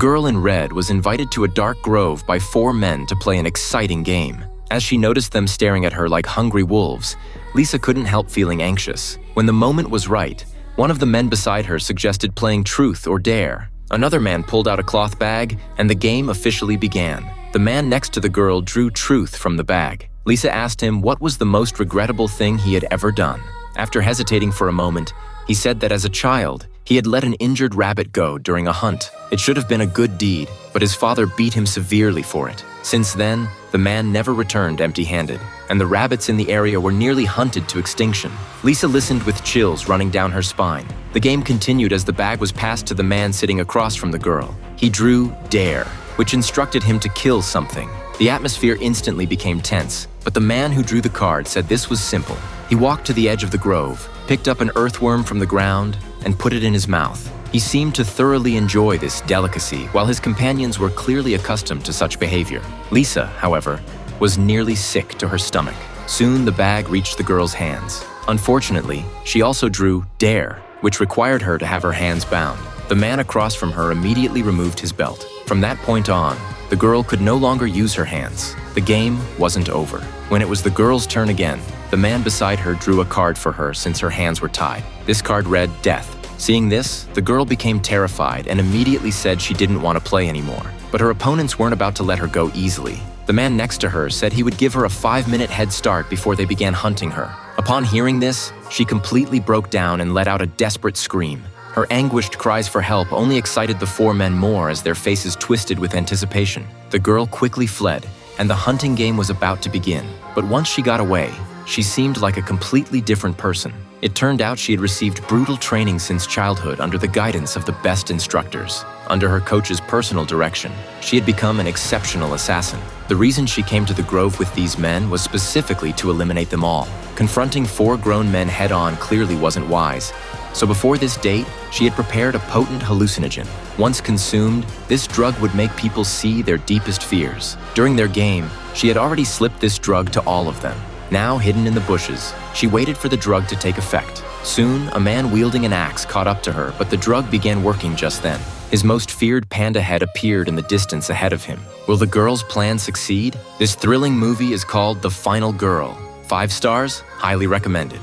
girl in red was invited to a dark grove by 4 men to play an exciting game. As she noticed them staring at her like hungry wolves, Lisa couldn't help feeling anxious. When the moment was right, one of the men beside her suggested playing Truth or Dare. Another man pulled out a cloth bag, and the game officially began. The man next to the girl drew Truth from the bag. Lisa asked him what was the most regrettable thing he had ever done. After hesitating for a moment, he said that as a child, he had let an injured rabbit go during a hunt. It should have been a good deed, but his father beat him severely for it. Since then, the man never returned empty-handed, and the rabbits in the area were nearly hunted to extinction. Lisa listened with chills running down her spine. The game continued as the bag was passed to the man sitting across from the girl. He drew Dare, which instructed him to kill something. The atmosphere instantly became tense, but the man who drew the card said this was simple. He walked to the edge of the grove, picked up an earthworm from the ground, and put it in his mouth. He seemed to thoroughly enjoy this delicacy, while his companions were clearly accustomed to such behavior. Lisa, however, was nearly sick to her stomach. Soon the bag reached the girl's hands. Unfortunately, she also drew Dare, which required her to have her hands bound. The man across from her immediately removed his belt. From that point on, the girl could no longer use her hands. The game wasn't over. When it was the girl's turn again, the man beside her drew a card for her since her hands were tied. This card read Death. Seeing this, the girl became terrified and immediately said she didn't want to play anymore. But her opponents weren't about to let her go easily. The man next to her said he would give her a 5-minute head start before they began hunting her. Upon hearing this, she completely broke down and let out a desperate scream. Her anguished cries for help only excited the 4 men more as their faces twisted with anticipation. The girl quickly fled, and the hunting game was about to begin. But once she got away, she seemed like a completely different person. It turned out she had received brutal training since childhood under the guidance of the best instructors. Under her coach's personal direction, she had become an exceptional assassin. The reason she came to the grove with these men was specifically to eliminate them all. Confronting 4 grown men head-on clearly wasn't wise. So before this date, she had prepared a potent hallucinogen. Once consumed, this drug would make people see their deepest fears. During their game, she had already slipped this drug to all of them. Now hidden in the bushes, she waited for the drug to take effect. Soon, a man wielding an axe caught up to her, but the drug began working just then. His most feared panda head appeared in the distance ahead of him. Will the girl's plan succeed? This thrilling movie is called The Final Girl. 5 stars, highly recommended.